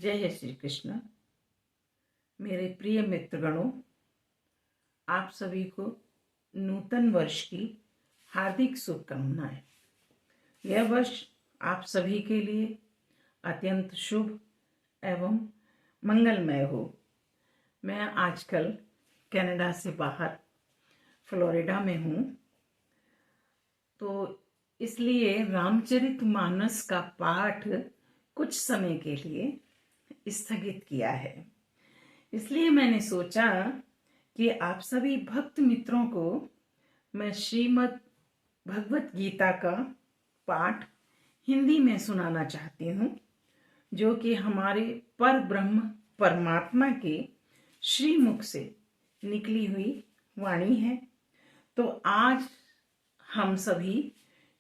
जय श्री कृष्ण। मेरे प्रिय मित्रगणों, आप सभी को नूतन वर्ष की हार्दिक शुभकामनाएं। यह वर्ष आप सभी के लिए अत्यंत शुभ एवं मंगलमय हो। मैं आजकल कनाडा से बाहर फ्लोरिडा में हूँ, तो इसलिए रामचरितमानस का पाठ कुछ समय के लिए स्थगित किया है। इसलिए मैंने सोचा कि आप सभी भक्त मित्रों को मैं श्रीमद् भगवत गीता का पाठ हिंदी में सुनाना चाहती हूँ, जो कि हमारे पर ब्रह्म परमात्मा के श्रीमुख से निकली हुई वाणी है। तो आज हम सभी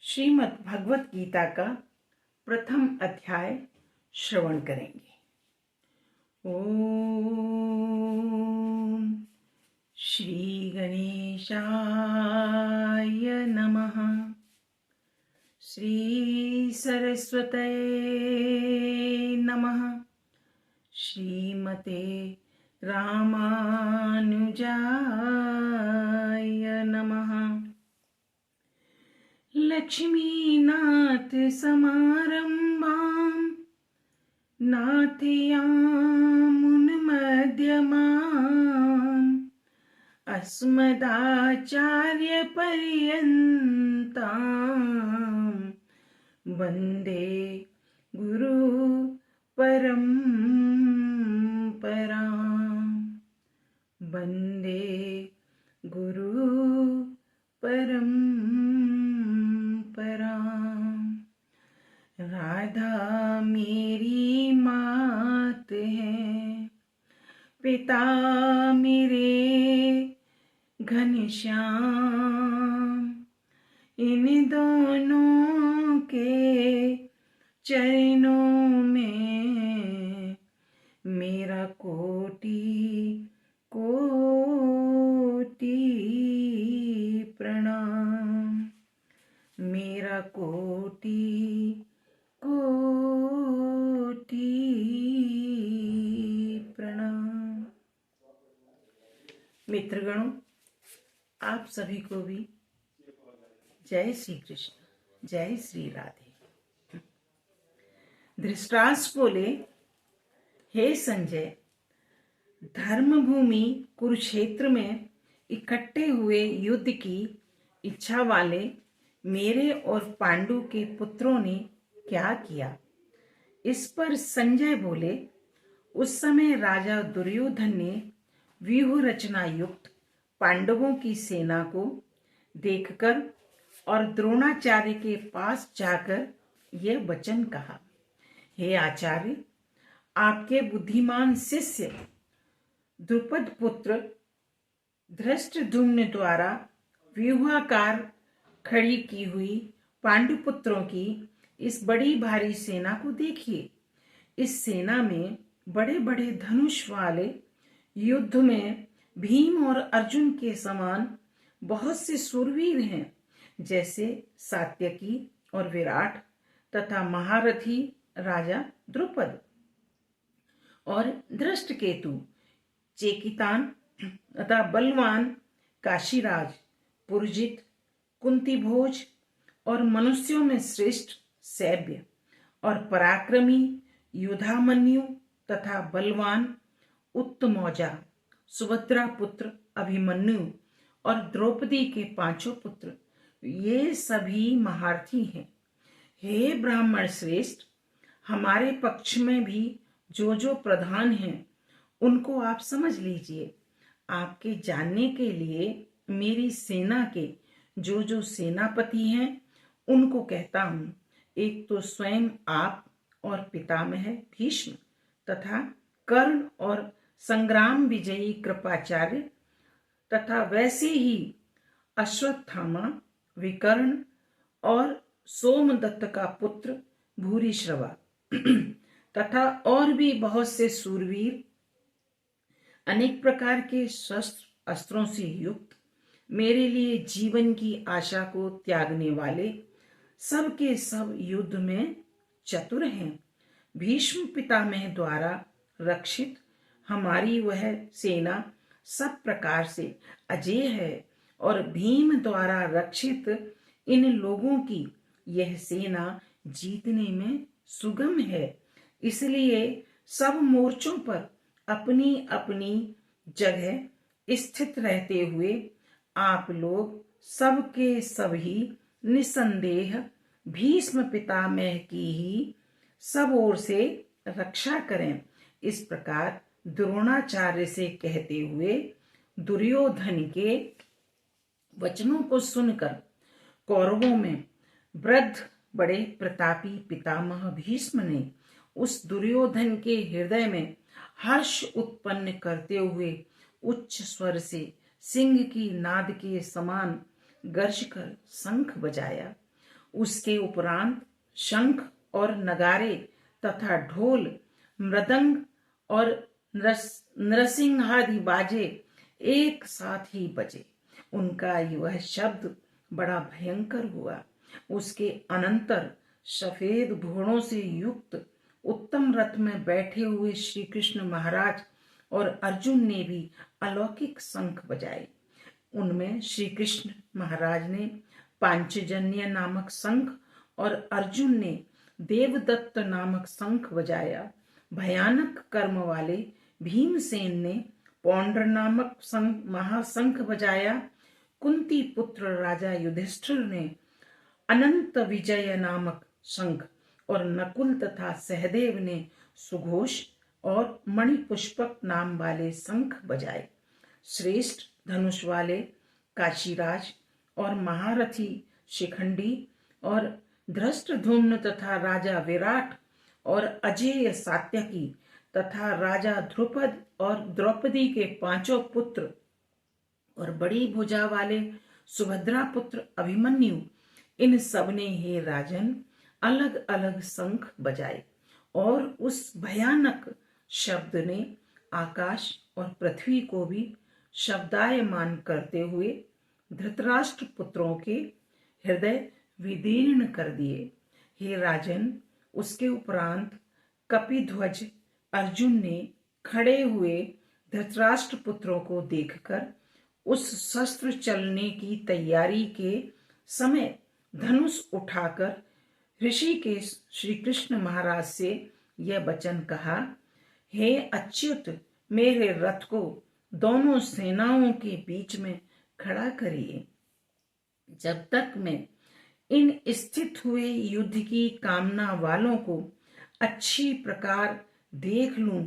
श्रीमद् भगवत गीता का प्रथम अध्याय श्रवण करेंगे। ओम श्री गणेशाय नमः। श्री सरस्वतये नमः। श्रीमते रामानुजाय नमः। लक्ष्मीनाथ समारंभां नाथयामुन मध्यमाम् अस्मदाचार्य पर्यन्ताम् वन्दे गुरु परम्पराम्। वन्दे गुरु परम्पराम्। राधा मेरी मात है, पिता मेरे घनश्याम। इन दोनों के चरणों में मेरा कोटि कोटि प्रणाम। मेरा कोटि कोटि प्रणाम। मित्रगणों, आप सभी को भी जय श्री कृष्ण, जय श्री राधे। धृतराष्ट्र बोले, हे संजय, धर्मभूमि कुरुक्षेत्र में इकट्ठे हुए युद्ध की इच्छा वाले मेरे और पांडु के पुत्रों ने क्या किया? इस पर संजय बोले, उस समय राजा दुर्योधन ने व्यूह रचना युक्त पांडवों की सेना को देखकर और द्रोणाचार्य के पास जाकर यह वचन कहा, हे आचार्य, आपके बुद्धिमान शिष्य द्रुपद पुत्र धृष्टद्युम्न द्वारा व्यूहाकार खड़ी की हुई पांडुपुत्रों की इस बड़ी भारी सेना को देखिए। इस सेना में बड़े बड़े धनुष वाले, युद्ध में भीम और अर्जुन के समान बहुत से शूरवीर हैं, जैसे सात्यकी और विराट तथा महारथी राजा द्रुपद और धृष्टकेतु, चेकितान तथा बलवान काशीराज, पुरजित, कुंतीभोज और मनुष्यों में श्रेष्ठ सैव्य और पराक्रमी युधामन्यु तथा बलवान उत्तमौजा, सुभद्रा पुत्र अभिमन्यु और द्रौपदी के पांचों पुत्र, ये सभी महारथी हैं। हे ब्राह्मण श्रेष्ठ, हमारे पक्ष में भी जो जो प्रधान हैं उनको आप समझ लीजिए। आपके जानने के लिए मेरी सेना के जो जो सेनापति हैं उनको कहता हूँ। एक तो स्वयं आप और पितामह भीष्म तथा कर्ण और संग्राम विजयी कृपाचार्य तथा वैसे ही अश्वत्थामा, विकर्ण और सोमदत्त का पुत्र भूरिश्रवा तथा और भी बहुत से सूरवीर, अनेक प्रकार के शस्त्र अस्त्रों से युक्त, मेरे लिए जीवन की आशा को त्यागने वाले, सब के सब युद्ध में चतुर हैं। भीष्म पितामह द्वारा रक्षित हमारी वह सेना सब प्रकार से अजेय है और भीम द्वारा रक्षित इन लोगों की यह सेना जीतने में सुगम है। इसलिए सब मोर्चों पर अपनी अपनी जगह स्थित रहते हुए आप लोग सबके सभी निसंदेह भीष्म पितामह की ही सब ओर से रक्षा करें। इस प्रकार द्रोणाचार्य से कहते हुए दुर्योधन के वचनों को सुनकर कौरवों में वृद्ध बड़े प्रतापी पितामह भीष्म ने उस दुर्योधन के हृदय में हर्ष उत्पन्न करते हुए उच्च स्वर से सिंह की नाद के समान गर्ज कर शंख बजाया। उसके उपरांत शंख और नगारे तथा ढोल मृदंग और नरसिंहादि बाजे एक साथ ही बजे। उनका यह शब्द बड़ा भयंकर हुआ। उसके अनंतर सफेद घोड़ों से युक्त उत्तम रथ में बैठे हुए श्री कृष्ण महाराज और अर्जुन ने भी अलौकिक शंख बजाए। उनमें श्री कृष्ण महाराज ने पांचजन्य नामक शंख और अर्जुन ने देवदत्त नामक शंख बजाया। भयानक कर्म वाले भीमसेन ने पौंड्र नामक महाशंख बजाया। कुंती पुत्र राजा युधिष्ठिर ने अनंत विजय नामक शंख और नकुल तथा सहदेव ने सुघोष और मणिपुष्पक नाम वाले शंख बजाए। श्रेष्ठ धनुष वाले काशीराज और महारथी शिखंडी और धृष्टद्युम्न तथा राजा विराट और अजेय सात्यकी तथा राजा ध्रुपद और द्रौपदी के पांचों पुत्र और बड़ी भुजा वाले सुभद्रा पुत्र अभिमन्यु, इन सब ने हे राजन अलग अलग शंख बजाए और उस भयानक शब्द ने आकाश और पृथ्वी को भी शब्दायमान करते हुए धृतराष्ट्र पुत्रों के हृदय विदीर्ण कर दिए। हे राजन, उसके उपरांत कपिध्वज अर्जुन ने खड़े हुए धृतराष्ट्र पुत्रों को देखकर उस शस्त्र चलने की तैयारी के समय धनुष उठाकर ऋषिकेश श्री कृष्ण महाराज से यह वचन कहा, हे अच्युत, मेरे रथ को दोनों सेनाओं के बीच में खड़ा करिए। जब तक मैं इन स्थित हुए युद्ध की कामना वालों को अच्छी प्रकार देख लूं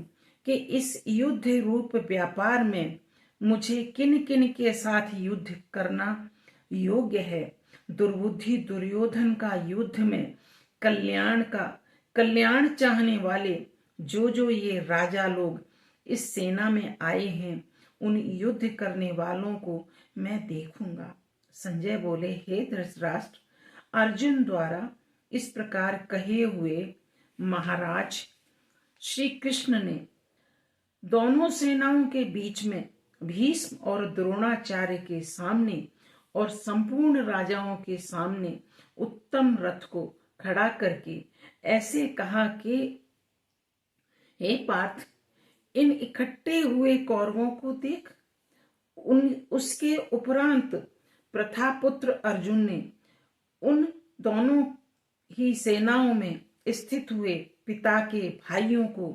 कि इस युद्ध रूप व्यापार में मुझे किन किन के साथ युद्ध करना योग्य है। दुर्बुद्धि दुर्योधन का युद्ध में कल्याण चाहने वाले जो ये राजा लोग इस सेना में आए हैं, उन युद्ध करने वालों को मैं देखूंगा। संजय बोले, हे धृतराष्ट्र, अर्जुन द्वारा इस प्रकार कहे हुए महाराज श्री कृष्ण ने दोनों सेनाओं के बीच में भीष्म और द्रोणाचार्य के सामने और संपूर्ण राजाओं के सामने उत्तम रथ को खड़ा करके ऐसे कहा कि हे पार्थ, इन इकट्ठे हुए कौरवों को देख। उसके उपरांत प्रथापुत्र अर्जुन ने उन दोनों ही सेनाओं में स्थित हुए पिता के भाइयों को,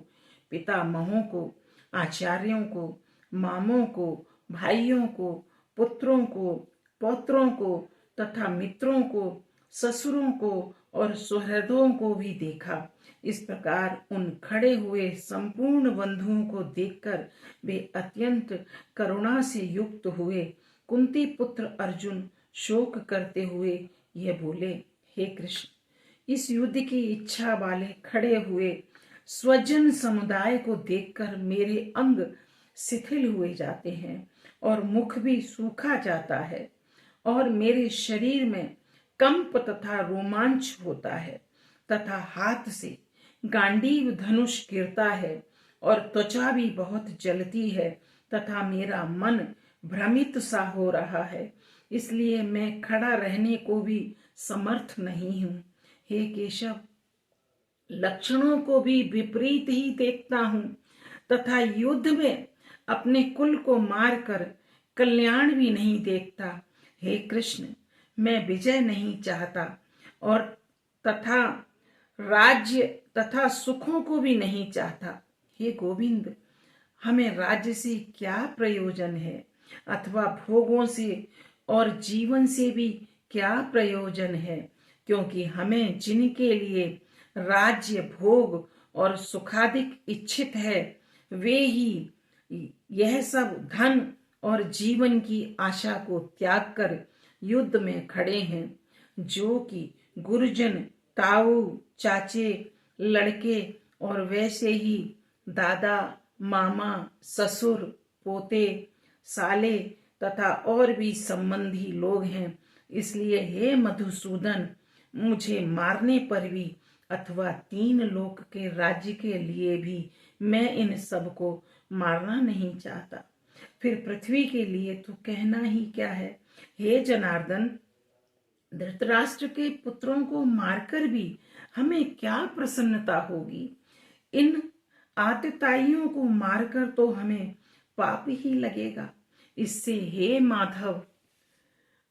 पितामहों को, आचार्यों को, मामों को, भाइयों को, पुत्रों को, पौत्रों को तथा मित्रों को, ससुरों को और सुहृदों को भी देखा। इस प्रकार उन खड़े हुए संपूर्ण बंधुओं को देखकर वे अत्यंत करुणा से युक्त हुए। कुंती पुत्र अर्जुन शोक करते हुए यह बोले, हे कृष्ण, इस युद्ध की इच्छा वाले खड़े हुए स्वजन समुदाय को देखकर मेरे अंग शिथिल हुए जाते हैं और मुख भी सूखा जाता है और मेरे शरीर में कंप तथा रोमांच होता है तथा हाथ से गांडीव धनुष गिरता है और त्वचा भी बहुत जलती है तथा मेरा मन भ्रमित सा हो रहा है। इसलिए मैं खड़ा रहने को भी समर्थ नहीं हूं। हे केशव, लक्षणों को भी विपरीत ही देखता हूं तथा युद्ध में अपने कुल को मारकर कल्याण भी नहीं देखता। हे कृष्ण, मैं विजय नहीं चाहता और तथा राज्य तथा सुखों को भी नहीं चाहता। हे गोविंद, हमें राज्य से क्या प्रयोजन है अथवा भोगों से और जीवन से भी क्या प्रयोजन है, क्योंकि हमें जिनके लिए राज्य भोग और सुखाधिक इच्छित है वे ही यह सब धन और जीवन की आशा को त्याग कर युद्ध में खड़े हैं, जो कि गुरुजन, ताऊ, चाचे, लड़के और वैसे ही दादा, मामा, ससुर, पोते, साले तथा और भी संबंधी लोग हैं। इसलिए हे मधुसूदन, मुझे मारने पर भी अथवा 3 लोक के राज्य के लिए भी मैं इन सब को मारना नहीं चाहता। फिर पृथ्वी के लिए तो कहना ही क्या है। हे जनार्दन, धृतराष्ट्र के पुत्रों को मारकर भी हमें क्या प्रसन्नता होगी। इन आतताइयों को मारकर तो हमें पाप ही लगेगा। इससे हे माधव,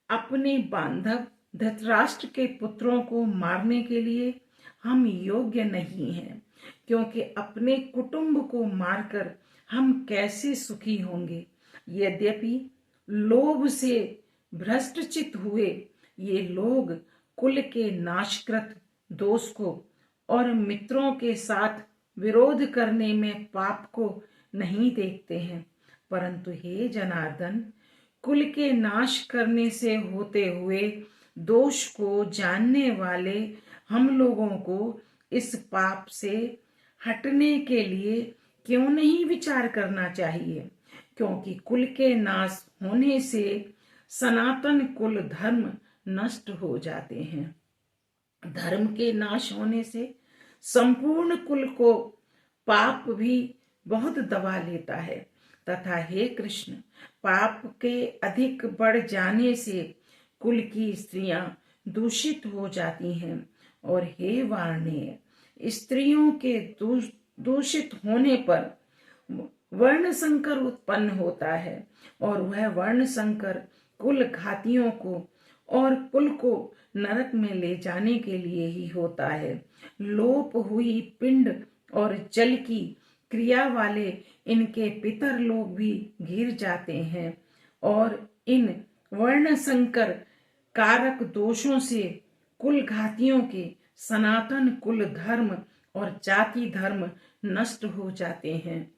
अपने बांधव धृतराष्ट्र के पुत्रों को मारने के लिए हम योग्य नहीं हैं, क्योंकि अपने कुटुंब को मारकर हम कैसे सुखी होंगे। यद्यपि लोभ से भ्रष्टचित हुए ये लोग कुल के नाशकृत दोष को और मित्रों के साथ विरोध करने में पाप को नहीं देखते हैं, परंतु हे जनार्दन, कुल के नाश करने से होते हुए दोष को जानने वाले हम लोगों को इस पाप से हटने के लिए क्यों नहीं विचार करना चाहिए, क्योंकि कुल के नाश होने से सनातन कुल धर्म नष्ट हो जाते हैं। धर्म के नाश होने से संपूर्ण कुल को पाप भी बहुत दबा लेता है तथा हे कृष्ण, पाप के अधिक बढ़ जाने से कुल की स्त्रियां दूषित हो जाती हैं और हे वार्णेय, स्त्रियों के दूषित होने पर वर्ण संकर उत्पन्न होता है और वह वर्ण संकर कुल घातियों को और कुल को नरक में ले जाने के लिए ही होता है। लोप हुई पिंड और जल की क्रिया वाले इनके पितर लोग भी गिर जाते हैं और इन वर्ण संकर कारक दोषों से कुल घातियों के सनातन कुल धर्म और जाति धर्म नष्ट हो जाते हैं।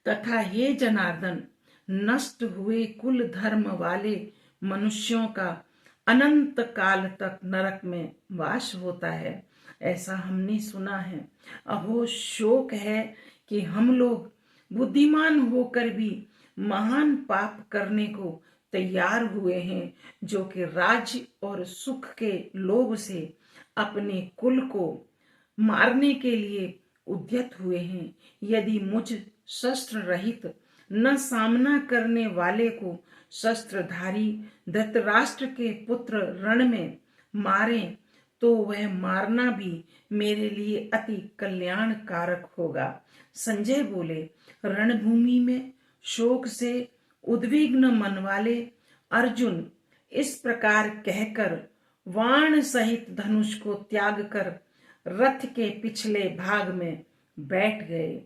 तथा हे जनार्दन, नष्ट हुए कुल धर्म वाले मनुष्यों का अनंत काल तक नरक में वास होता है, ऐसा हमने सुना है। अहो शोक है कि हम लोग बुद्धिमान होकर भी महान पाप करने को तैयार हुए हैं, जो कि राज्य और सुख के लोभ से अपने कुल को मारने के लिए उद्यत हुए हैं। यदि मुझ शस्त्र रहित न सामना करने वाले को शस्त्रधारी धृतराष्ट्र के पुत्र रण में मारें तो वह मारना भी मेरे लिए अति कल्याणकारक होगा। संजय बोले, रणभूमि में शोक से उद्विग्न मन वाले अर्जुन इस प्रकार कहकर वाण सहित धनुष को त्याग कर रथ के पिछले भाग में बैठ गए।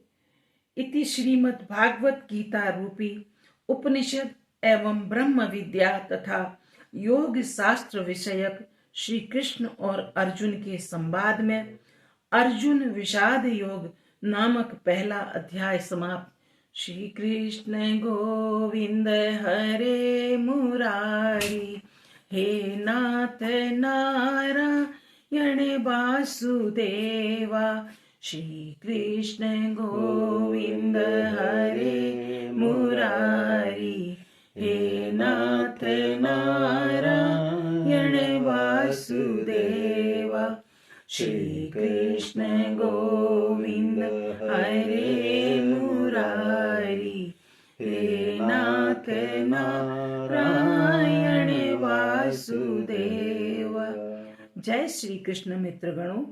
इति श्रीमद् भागवत गीता रूपी उपनिषद एवं ब्रह्म विद्या तथा योग शास्त्र विषयक श्री कृष्ण और अर्जुन के संवाद में अर्जुन विषाद योग नामक पहला अध्याय समाप्त। श्री कृष्ण गोविंद हरे मुरारी, हे नाथ नारायण वासुदेवा। श्री कृष्ण गोविंद हरे मुरारी, हे नाथ नारायण वासुदेवा। श्री कृष्ण गोविंद हरे मुरारी, हे नाथ नारायण वासुदेवा। जय श्री कृष्ण मित्रगणों।